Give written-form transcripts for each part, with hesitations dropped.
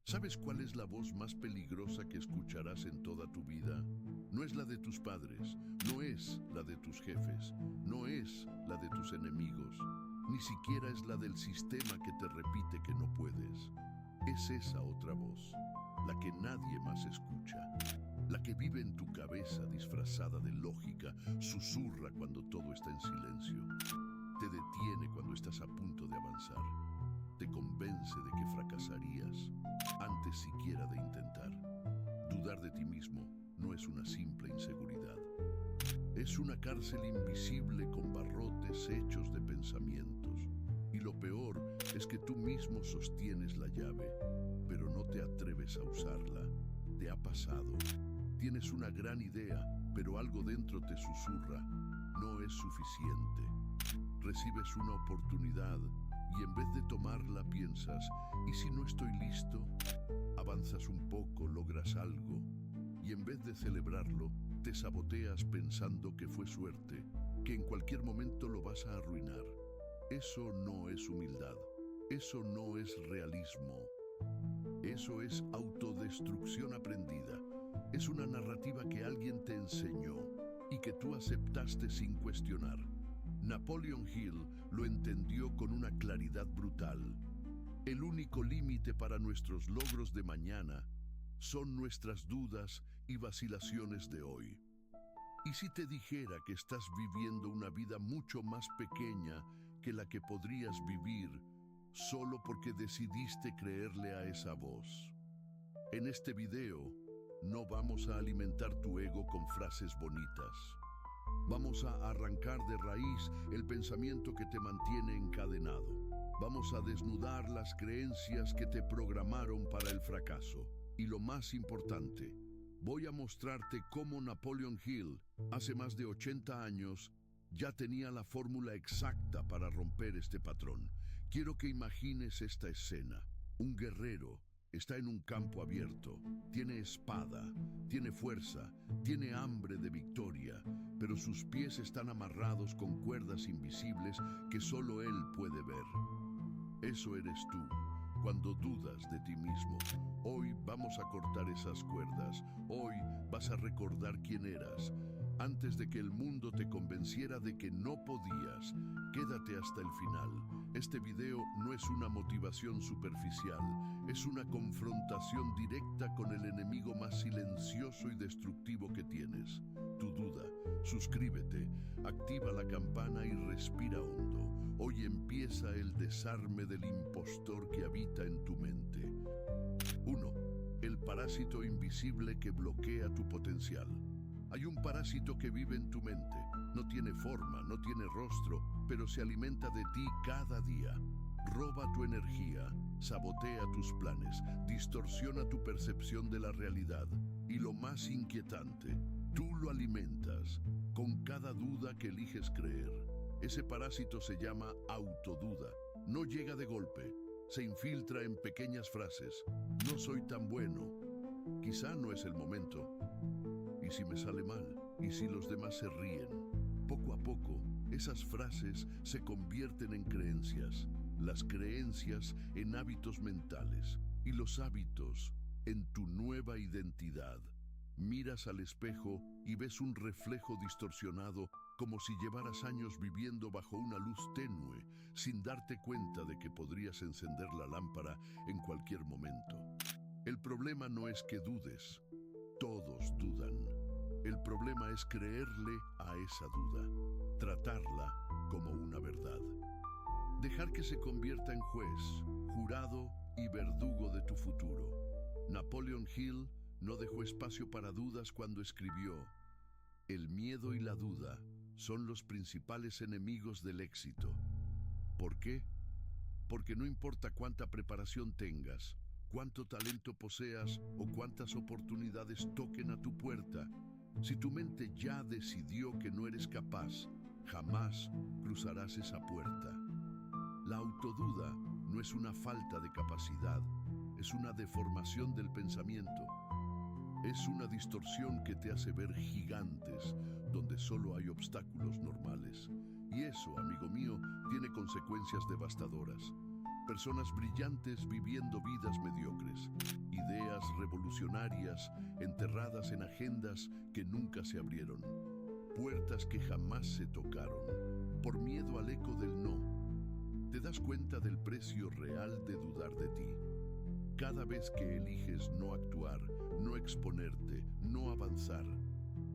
¿Sabes cuál es la voz más peligrosa que escucharás en toda tu vida? No es la de tus padres, no es la de tus jefes, no es la de tus enemigos, ni siquiera es la del sistema que te repite que no puedes. Es esa otra voz, la que nadie más escucha, la que vive en tu cabeza disfrazada de lógica, susurra cuando todo está en silencio, te detiene cuando estás a punto de avanzar, te convence de que fracasarías antes siquiera de intentar. Dudar de ti mismo no es una simple inseguridad. Es una cárcel invisible con barrotes hechos de pensamientos. Y lo peor es que tú mismo sostienes la llave, pero no te atreves a usarla. Te ha pasado. Tienes una gran idea, pero algo dentro te susurra. No es suficiente. Recibes una oportunidad y en vez de tomarla piensas, ¿y si no estoy listo? Avanzas un poco, logras algo, y en vez de celebrarlo, te saboteas pensando que fue suerte, que en cualquier momento lo vas a arruinar. Eso no es humildad, eso no es realismo, eso es autodestrucción aprendida. Es una narrativa que alguien te enseñó y que tú aceptaste sin cuestionar. Napoleon Hill lo entendió con una claridad brutal. El único límite para nuestros logros de mañana son nuestras dudas y vacilaciones de hoy. ¿Y si te dijera que estás viviendo una vida mucho más pequeña que la que podrías vivir solo porque decidiste creerle a esa voz? En este video no vamos a alimentar tu ego con frases bonitas. Vamos a arrancar de raíz el pensamiento que te mantiene encadenado. Vamos a desnudar las creencias que te programaron para el fracaso. Y lo más importante, voy a mostrarte cómo Napoleon Hill, hace más de 80 años, ya tenía la fórmula exacta para romper este patrón. Quiero que imagines esta escena. Un guerrero está en un campo abierto, tiene espada, tiene fuerza, tiene hambre de victoria, pero sus pies están amarrados con cuerdas invisibles que solo él puede ver. Eso eres tú, cuando dudas de ti mismo. Hoy vamos a cortar esas cuerdas. Hoy vas a recordar quién eras. Antes de que el mundo te convenciera de que no podías, quédate hasta el final. Este video no es una motivación superficial, es una confrontación directa con el enemigo más silencioso y destructivo que tienes, tu duda. Suscríbete, activa la campana y respira hondo. Hoy empieza el desarme del impostor que habita en tu mente. 1. El parásito invisible que bloquea tu potencial. Hay un parásito que vive en tu mente. No tiene forma, no tiene rostro, pero se alimenta de ti cada día. Roba tu energía, sabotea tus planes, distorsiona tu percepción de la realidad. Y lo más inquietante, tú lo alimentas con cada duda que eliges creer. Ese parásito se llama autoduda. No llega de golpe, se infiltra en pequeñas frases. No soy tan bueno. Quizá no es el momento. ¿Y si me sale mal? ¿Y si los demás se ríen? Poco a poco, esas frases se convierten en creencias, las creencias en hábitos mentales y los hábitos en tu nueva identidad. Miras al espejo y ves un reflejo distorsionado como si llevaras años viviendo bajo una luz tenue, sin darte cuenta de que podrías encender la lámpara en cualquier momento. El problema no es que dudes. Todos dudan. El problema es creerle a esa duda, tratarla como una verdad. Dejar que se convierta en juez, jurado y verdugo de tu futuro. Napoleon Hill no dejó espacio para dudas cuando escribió: el miedo y la duda son los principales enemigos del éxito. ¿Por qué? Porque no importa cuánta preparación tengas, cuánto talento poseas o cuántas oportunidades toquen a tu puerta, si tu mente ya decidió que no eres capaz, jamás cruzarás esa puerta. La autoduda no es una falta de capacidad, es una deformación del pensamiento. Es una distorsión que te hace ver gigantes donde solo hay obstáculos normales. Y eso, amigo mío, tiene consecuencias devastadoras. Personas brillantes viviendo vidas mediocres. Ideas revolucionarias enterradas en agendas que nunca se abrieron. Puertas que jamás se tocaron, por miedo al eco del no. ¿Te das cuenta del precio real de dudar de ti? Cada vez que eliges no actuar, no exponerte, no avanzar,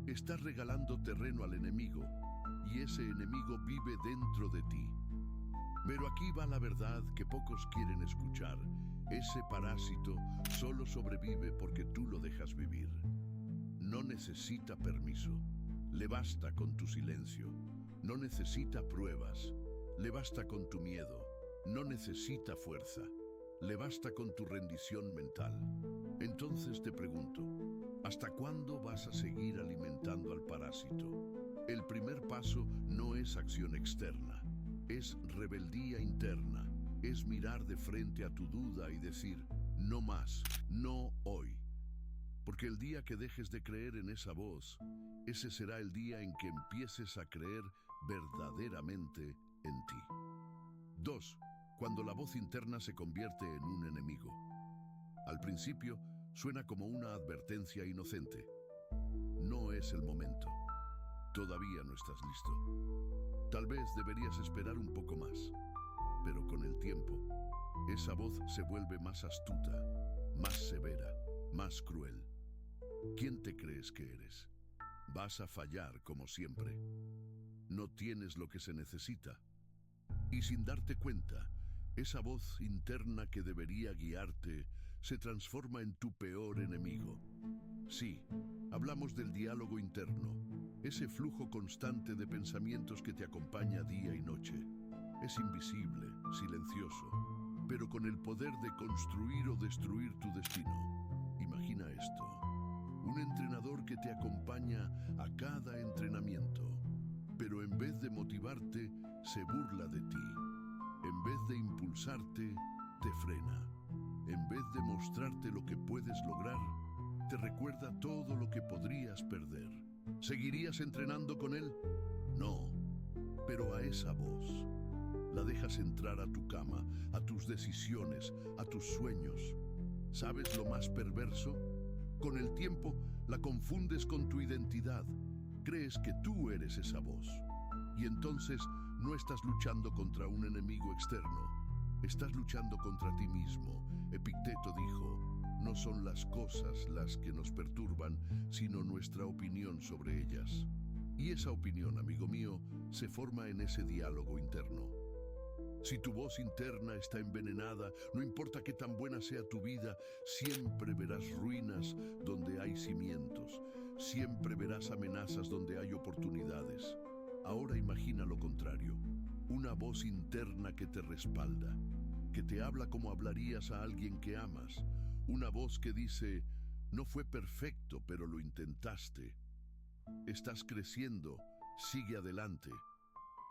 estás regalando terreno al enemigo, y ese enemigo vive dentro de ti. Pero aquí va la verdad que pocos quieren escuchar. Ese parásito solo sobrevive porque tú lo dejas vivir. No necesita permiso. Le basta con tu silencio. No necesita pruebas. Le basta con tu miedo. No necesita fuerza. Le basta con tu rendición mental. Entonces te pregunto, ¿hasta cuándo vas a seguir alimentando al parásito? El primer paso no es acción externa, es rebeldía interna, es mirar de frente a tu duda y decir, no más, no hoy. Porque el día que dejes de creer en esa voz, ese será el día en que empieces a creer verdaderamente en ti. 2. Cuando la voz interna se convierte en un enemigo. Al principio, suena como una advertencia inocente. No es el momento. Todavía no estás listo. Tal vez deberías esperar un poco más. Pero con el tiempo, esa voz se vuelve más astuta, más severa, más cruel. ¿Quién te crees que eres? Vas a fallar como siempre. No tienes lo que se necesita. Y sin darte cuenta, esa voz interna que debería guiarte se transforma en tu peor enemigo. Sí, hablamos del diálogo interno, ese flujo constante de pensamientos que te acompaña día y noche. Es invisible, silencioso, pero con el poder de construir o destruir tu destino. Imagina esto. Un entrenador que te acompaña a cada entrenamiento, pero en vez de motivarte, se burla de ti. En vez de impulsarte, te frena. En vez de mostrarte lo que puedes lograr, te recuerda todo lo que podrías perder. ¿Seguirías entrenando con él? No, pero a esa voz la dejas entrar a tu cama, a tus decisiones, a tus sueños. ¿Sabes lo más perverso? Con el tiempo la confundes con tu identidad. Crees que tú eres esa voz. Y entonces no estás luchando contra un enemigo externo. Estás luchando contra ti mismo. Epicteto dijo, no son las cosas las que nos perturban, sino nuestra opinión sobre ellas. Y esa opinión, amigo mío, se forma en ese diálogo interno. Si tu voz interna está envenenada, no importa qué tan buena sea tu vida, siempre verás ruinas donde hay cimientos. Siempre verás amenazas donde hay oportunidades. Ahora imagina lo contrario. Una voz interna que te respalda, que te habla como hablarías a alguien que amas. Una voz que dice, no fue perfecto, pero lo intentaste. Estás creciendo, sigue adelante.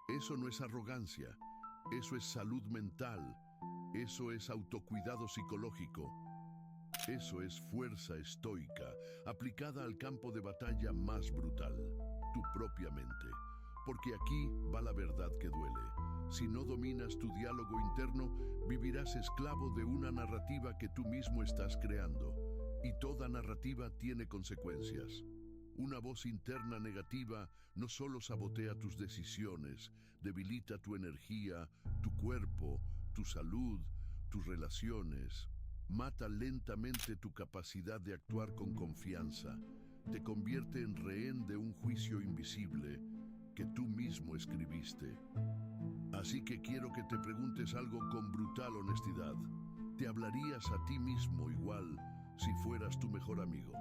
Eso no es arrogancia, eso es salud mental, eso es autocuidado psicológico. Eso es fuerza estoica, aplicada al campo de batalla más brutal, tu propia mente. Porque aquí va la verdad que duele. Si no dominas tu diálogo interno, vivirás esclavo de una narrativa que tú mismo estás creando. Y toda narrativa tiene consecuencias. Una voz interna negativa no solo sabotea tus decisiones, debilita tu energía, tu cuerpo, tu salud, tus relaciones. Mata lentamente tu capacidad de actuar con confianza. Te convierte en rehén de un juicio invisible que tú mismo escribiste. Así que quiero que te preguntes algo con brutal honestidad. ¿Te hablarías a ti mismo igual si fueras tu mejor amigo?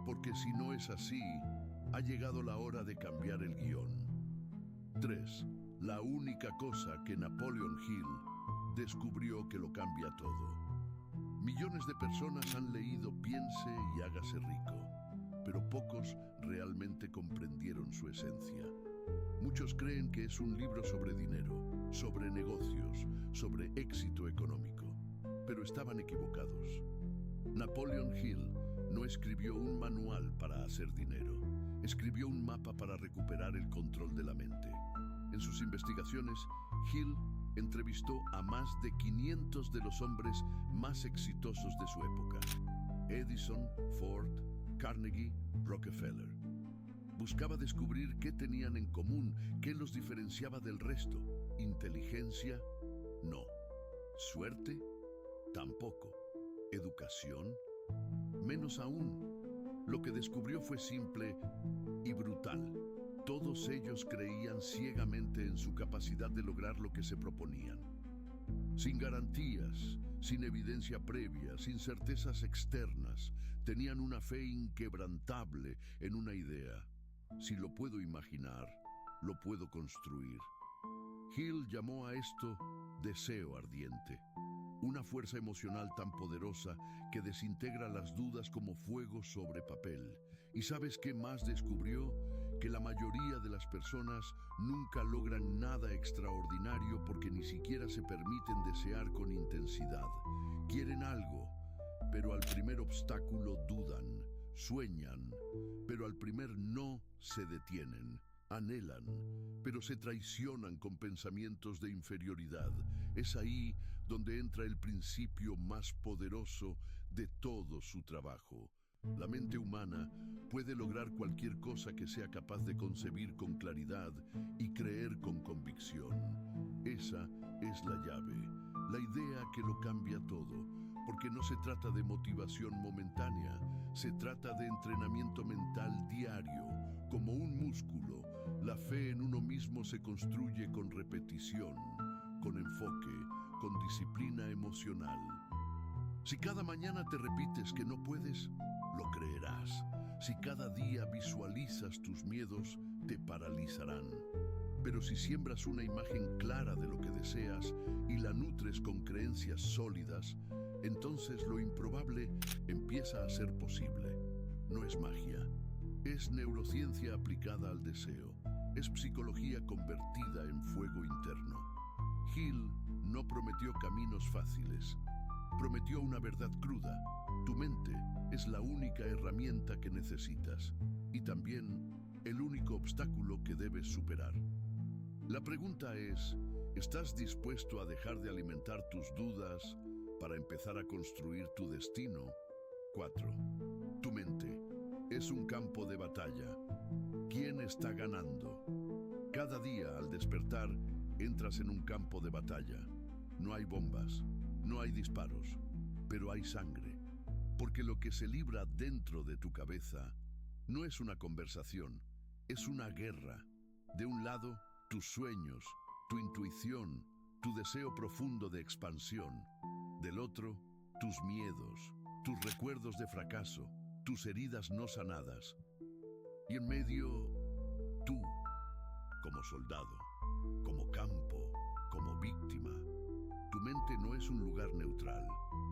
Porque si no es así, ha llegado la hora de cambiar el guión. 3. La única cosa que Napoleon Hill descubrió que lo cambia todo. Millones de personas han leído Piense y hágase rico, pero pocos realmente comprendieron su esencia. Muchos creen que es un libro sobre dinero, sobre negocios, sobre éxito económico, pero estaban equivocados. Napoleon Hill no escribió un manual para hacer dinero, escribió un mapa para recuperar el control de la mente. En sus investigaciones, Hill entrevistó a más de 500 de los hombres más exitosos de su época: Edison, Ford, Carnegie, Rockefeller. Buscaba descubrir qué tenían en común, qué los diferenciaba del resto. ¿Inteligencia? No. ¿Suerte? Tampoco. ¿Educación? Menos aún. Lo que descubrió fue simple y brutal. Todos ellos creían ciegamente en su capacidad de lograr lo que se proponían. Sin garantías, sin evidencia previa, sin certezas externas, tenían una fe inquebrantable en una idea. Si lo puedo imaginar, lo puedo construir. Hill llamó a esto deseo ardiente, una fuerza emocional tan poderosa que desintegra las dudas como fuego sobre papel. ¿Y sabes qué más descubrió? Que la mayoría de las personas nunca logran nada extraordinario porque ni siquiera se permiten desear con intensidad. Quieren algo, pero al primer obstáculo dudan, sueñan, pero al primer no se detienen. Anhelan, pero se traicionan con pensamientos de inferioridad. Es ahí donde entra el principio más poderoso de todo su trabajo. La mente humana puede lograr cualquier cosa que sea capaz de concebir con claridad y creer con convicción. Esa es la llave, la idea que lo cambia todo, porque no se trata de motivación momentánea, se trata de entrenamiento mental diario, como un músculo. La fe en uno mismo se construye con repetición, con enfoque, con disciplina emocional. Si cada mañana te repites que no puedes, lo creerás. Si cada día visualizas tus miedos, te paralizarán. Pero si siembras una imagen clara de lo que deseas y la nutres con creencias sólidas, entonces lo improbable empieza a ser posible. No es magia, es neurociencia aplicada al deseo. Es psicología convertida en fuego interno. Hill no prometió caminos fáciles. Prometió una verdad cruda. Tu mente es la única herramienta que necesitas y también el único obstáculo que debes superar. La pregunta es, ¿estás dispuesto a dejar de alimentar tus dudas para empezar a construir tu destino? 4. Tu mente es un campo de batalla. ¿Quién está ganando? Cada día al despertar entras en un campo de batalla. No hay bombas, no hay disparos, pero hay sangre. Porque lo que se libra dentro de tu cabeza no es una conversación, es una guerra. De un lado, tus sueños, tu intuición, tu deseo profundo de expansión. Del otro, tus miedos, tus recuerdos de fracaso, tus heridas no sanadas. Y en medio, tú, como soldado, como campo, como víctima. Tu mente no es un lugar neutral,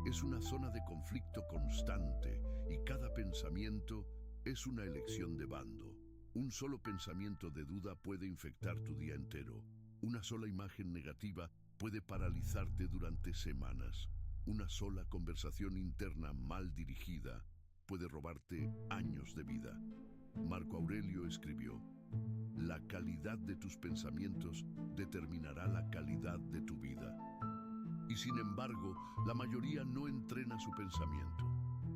es una zona de conflicto constante y cada pensamiento es una elección de bando. Un solo pensamiento de duda puede infectar tu día entero. Una sola imagen negativa puede paralizarte durante semanas. Una sola conversación interna mal dirigida puede robarte años de vida. Marco Aurelio escribió: la calidad de tus pensamientos determinará la calidad de tu vida. Y sin embargo, la mayoría no entrena su pensamiento.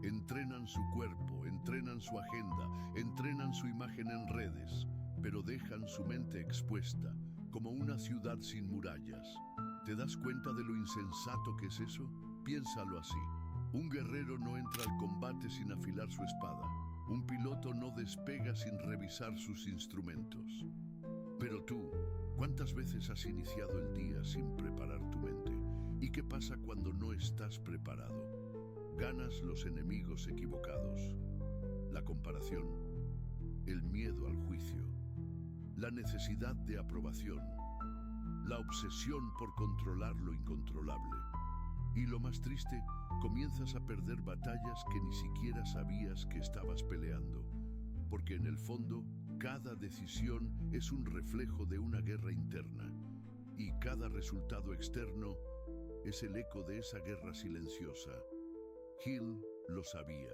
Entrenan su cuerpo, entrenan su agenda, entrenan su imagen en redes, pero dejan su mente expuesta, como una ciudad sin murallas. ¿Te das cuenta de lo insensato que es eso? Piénsalo así. Un guerrero no entra al combate sin afilar su espada. Un piloto no despega sin revisar sus instrumentos. Pero tú, ¿cuántas veces has iniciado el día sin preparar tu mente? ¿Y qué pasa cuando no estás preparado? Ganas los enemigos equivocados. La comparación, el miedo al juicio, la necesidad de aprobación, la obsesión por controlar lo incontrolable. Y lo más triste, comienzas a perder batallas que ni siquiera sabías que estabas peleando, porque en el fondo, cada decisión es un reflejo de una guerra interna, y cada resultado externo es el eco de esa guerra silenciosa. Hill lo sabía.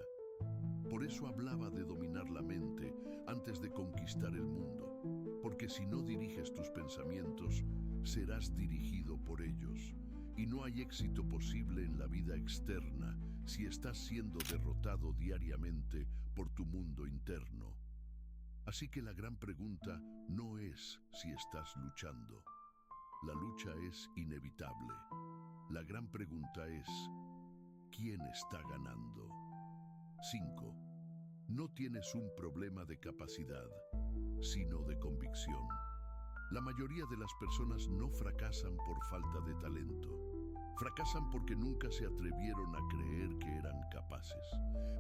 Por eso hablaba de dominar la mente antes de conquistar el mundo, porque si no diriges tus pensamientos, serás dirigido por ellos. Y no hay éxito posible en la vida externa si estás siendo derrotado diariamente por tu mundo interno. Así que la gran pregunta no es si estás luchando. La lucha es inevitable. La gran pregunta es, ¿quién está ganando? 5. No tienes un problema de capacidad, sino de convicción. La mayoría de las personas no fracasan por falta de talento. Fracasan porque nunca se atrevieron a creer que eran capaces.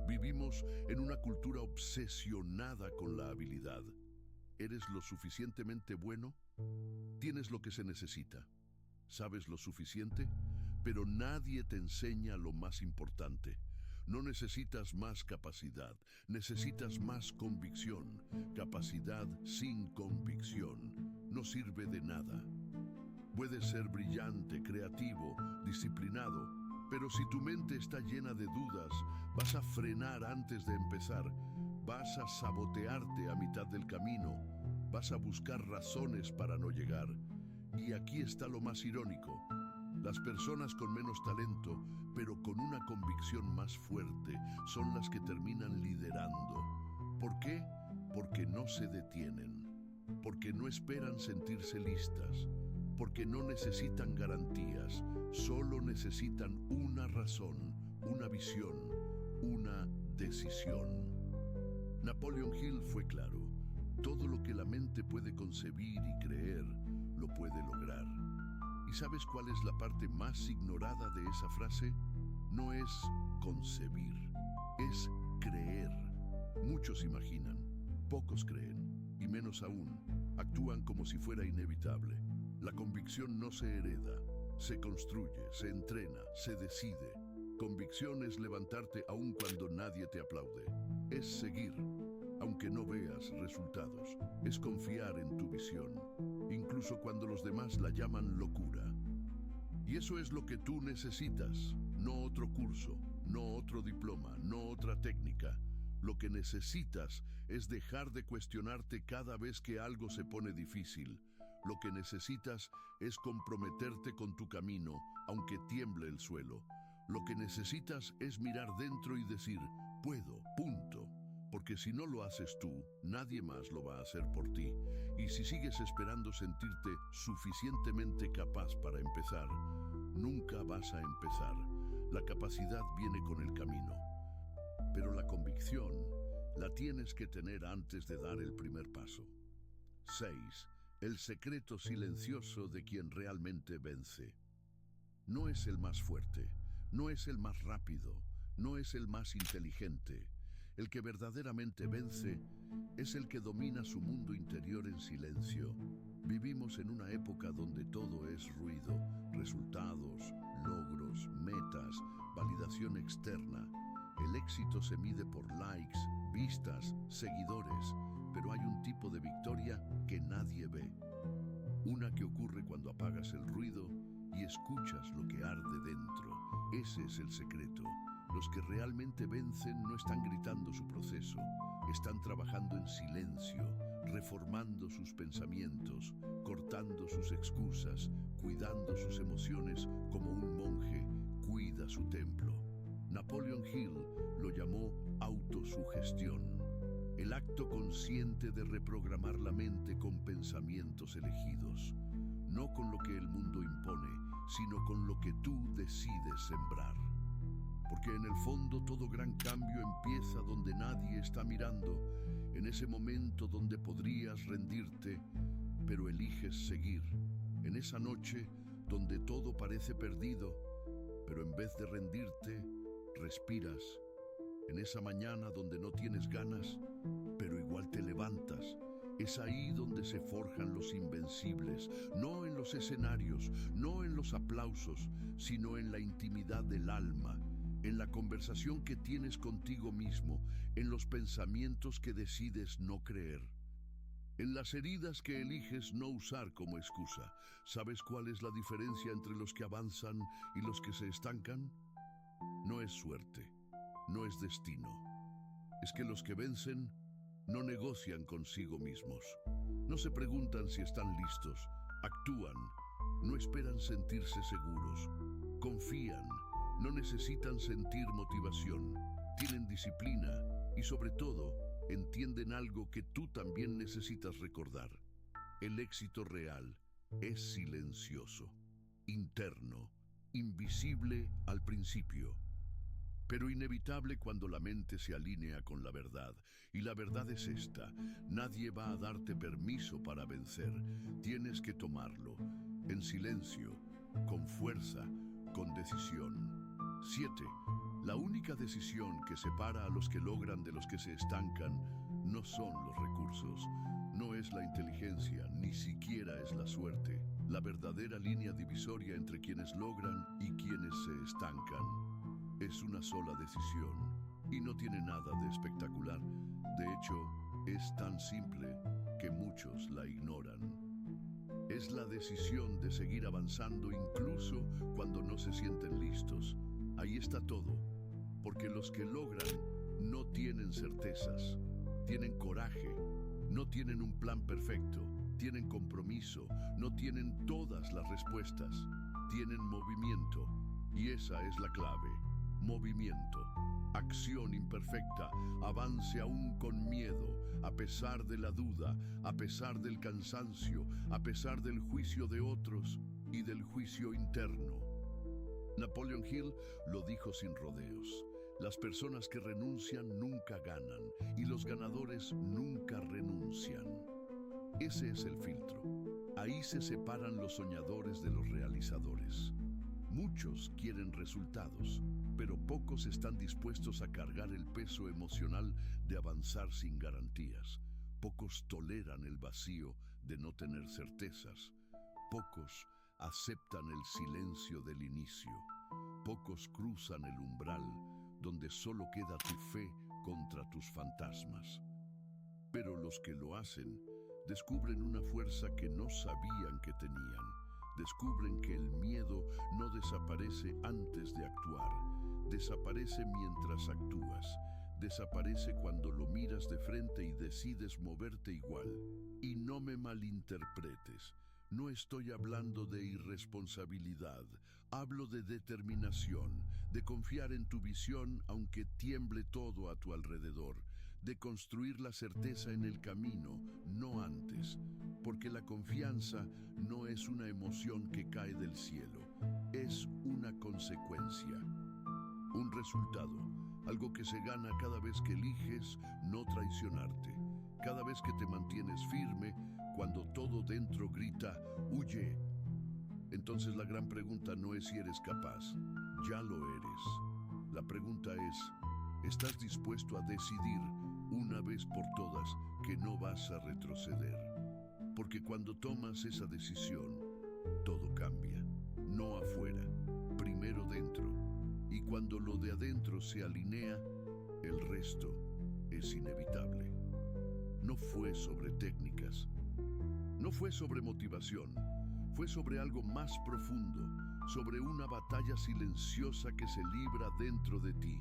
Vivimos en una cultura obsesionada con la habilidad. ¿Eres lo suficientemente bueno? ¿Tienes lo que se necesita? ¿Sabes lo suficiente? Pero nadie te enseña lo más importante. No necesitas más capacidad, necesitas más convicción. Capacidad sin convicción no sirve de nada. Puedes ser brillante, creativo, disciplinado, pero si tu mente está llena de dudas, vas a frenar antes de empezar, vas a sabotearte a mitad del camino, vas a buscar razones para no llegar. Y aquí está lo más irónico. Las personas con menos talento, pero con una convicción más fuerte, son las que terminan liderando. ¿Por qué? Porque no se detienen, porque no esperan sentirse listas, porque no necesitan garantías, solo necesitan una razón, una visión, una decisión. Napoleon Hill fue claro: todo lo que la mente puede concebir y creer, lo puede lograr. ¿Y sabes cuál es la parte más ignorada de esa frase? No es concebir, es creer. Muchos imaginan, pocos creen, y menos aún, actúan como si fuera inevitable. La convicción no se hereda, se construye, se entrena, se decide. Convicción es levantarte aun cuando nadie te aplaude. Es seguir, aunque no veas resultados. Es confiar en tu visión, incluso cuando los demás la llaman locura. Y eso es lo que tú necesitas, no otro curso, no otro diploma, no otra técnica. Lo que necesitas es dejar de cuestionarte cada vez que algo se pone difícil. Lo que necesitas es comprometerte con tu camino, aunque tiemble el suelo. Lo que necesitas es mirar dentro y decir, puedo, punto. Porque si no lo haces tú, nadie más lo va a hacer por ti. Y si sigues esperando sentirte suficientemente capaz para empezar, nunca vas a empezar. La capacidad viene con el camino. Pero la convicción la tienes que tener antes de dar el primer paso. 6. El secreto silencioso de quien realmente vence. No es el más fuerte, no es el más rápido, no es el más inteligente. El que verdaderamente vence es el que domina su mundo interior en silencio. Vivimos en una época donde todo es ruido, resultados, logros, metas, validación externa. El éxito se mide por likes, vistas, seguidores, pero hay un tipo de victoria que nadie ve. Una que ocurre cuando apagas el ruido y escuchas lo que arde dentro. Ese es el secreto. Los que realmente vencen no están gritando su proceso, están trabajando en silencio, reformando sus pensamientos, cortando sus excusas, cuidando sus emociones como un monje cuida su templo. Napoleon Hill lo llamó autosugestión, el acto consciente de reprogramar la mente con pensamientos elegidos, no con lo que el mundo impone, sino con lo que tú decides sembrar. Porque en el fondo todo gran cambio empieza donde nadie está mirando, en ese momento donde podrías rendirte, pero eliges seguir, en esa noche donde todo parece perdido, pero en vez de rendirte, respiras, en esa mañana donde no tienes ganas, pero igual te levantas. Es ahí donde se forjan los invencibles, no en los escenarios, no en los aplausos, sino en la intimidad del alma, en la conversación que tienes contigo mismo, en los pensamientos que decides no creer, en las heridas que eliges no usar como excusa. ¿Sabes cuál es la diferencia entre los que avanzan y los que se estancan? No es suerte, no es destino. Es que los que vencen no negocian consigo mismos, no se preguntan si están listos, actúan, No esperan sentirse seguros. Confían. No necesitan sentir motivación. Tienen disciplina y sobre todo entienden algo que tú también necesitas recordar. El éxito real es silencioso, interno, invisible al principio, pero inevitable cuando la mente se alinea con la verdad. Y la verdad es esta: nadie va a darte permiso para vencer. Tienes que tomarlo, en silencio, con fuerza, con decisión. 7. La única decisión que separa a los que logran de los que se estancan no son los recursos, no es la inteligencia, ni siquiera es la suerte. La verdadera línea divisoria entre quienes logran y quienes se estancan es una sola decisión, y no tiene nada de espectacular. De hecho, es tan simple que muchos la ignoran. Es la decisión de seguir avanzando incluso cuando no se sienten listos. Ahí está todo, porque los que logran no tienen certezas, tienen coraje, no tienen un plan perfecto, tienen compromiso, no tienen todas las respuestas, tienen movimiento, y esa es la clave. Movimiento, acción imperfecta, avance aún con miedo, a pesar de la duda, a pesar del cansancio, a pesar del juicio de otros y del juicio interno. Napoleon Hill lo dijo sin rodeos: las personas que renuncian nunca ganan y los ganadores nunca renuncian. Ese es el filtro. Ahí se separan los soñadores de los realizadores. Muchos quieren resultados, pero pocos están dispuestos a cargar el peso emocional de avanzar sin garantías. Pocos toleran el vacío de no tener certezas. Pocos aceptan el silencio del inicio. Pocos cruzan el umbral donde solo queda tu fe contra tus fantasmas. Pero los que lo hacen descubren una fuerza que no sabían que tenían. Descubren que el miedo no desaparece antes de actuar, desaparece mientras actúas, desaparece cuando lo miras de frente y decides moverte igual. Y no me malinterpretes, no estoy hablando de irresponsabilidad, hablo de determinación, de confiar en tu visión aunque tiemble todo a tu alrededor, de construir la certeza en el camino, no antes, porque la confianza no es una emoción que cae del cielo, es una consecuencia, un resultado, algo que se gana cada vez que eliges no traicionarte, cada vez que te mantienes firme cuando todo dentro grita «huye». Entonces la gran pregunta no es si eres capaz, ya lo eres. La pregunta es, ¿estás dispuesto a decidir una vez por todas que no vas a retroceder? Porque cuando tomas esa decisión, todo cambia, no afuera, primero dentro. Y cuando lo de adentro se alinea, el resto es inevitable. No fue sobre técnicas, no fue sobre motivación, fue sobre algo más profundo, sobre una batalla silenciosa que se libra dentro de ti,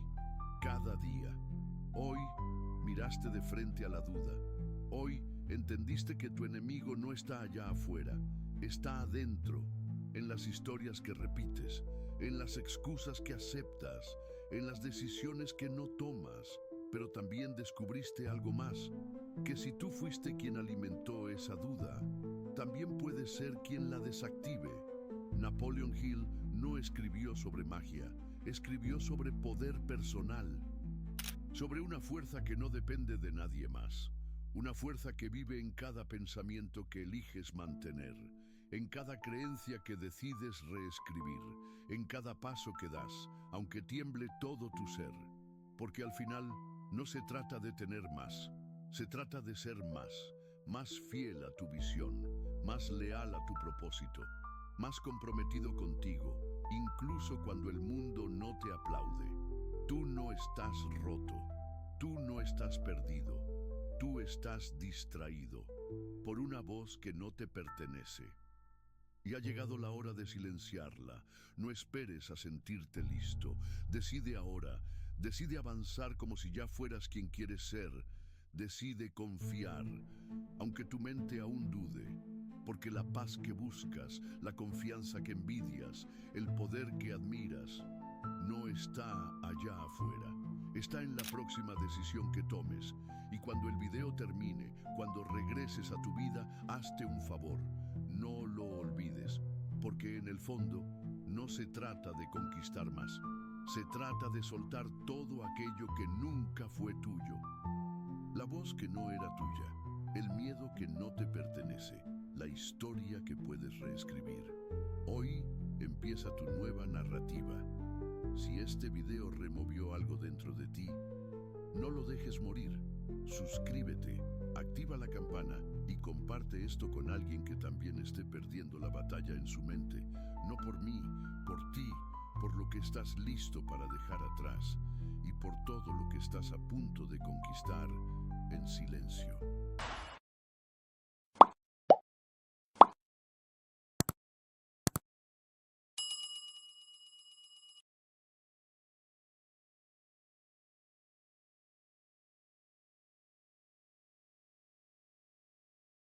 cada día. Hoy miraste de frente a la duda. Hoy entendiste que tu enemigo no está allá afuera, está adentro, en las historias que repites, en las excusas que aceptas, en las decisiones que no tomas. Pero también descubriste algo más, que si tú fuiste quien alimentó esa duda, también puedes ser quien la desactive. Napoleon Hill no escribió sobre magia, escribió sobre poder personal, sobre una fuerza que no depende de nadie más, una fuerza que vive en cada pensamiento que eliges mantener, en cada creencia que decides reescribir, en cada paso que das, aunque tiemble todo tu ser, porque al final no se trata de tener más, se trata de ser más fiel a tu visión, más leal a tu propósito, más comprometido contigo, incluso cuando el mundo no te aplaude. Tú no estás roto, tú no estás perdido, tú estás distraído por una voz que no te pertenece. Y ha llegado la hora de silenciarla. No esperes a sentirte listo. Decide ahora, decide avanzar como si ya fueras quien quieres ser. Decide confiar, aunque tu mente aún dude, porque la paz que buscas, la confianza que envidias, el poder que admiras, no está allá afuera. Está en la próxima decisión que tomes. Y cuando el video termine, cuando regreses a tu vida, hazte un favor. No lo olvides, porque en el fondo no se trata de conquistar más. Se trata de soltar todo aquello que nunca fue tuyo. La voz que no era tuya, el miedo que no te pertenece, la historia que puedes reescribir. Hoy empieza tu nueva narrativa. Si este video removió algo dentro de ti, no lo dejes morir. Suscríbete, activa la campana y comparte esto con alguien que también esté perdiendo la batalla en su mente. No por mí, por ti, por lo que estás listo para dejar atrás y por todo lo que estás a punto de conquistar en silencio.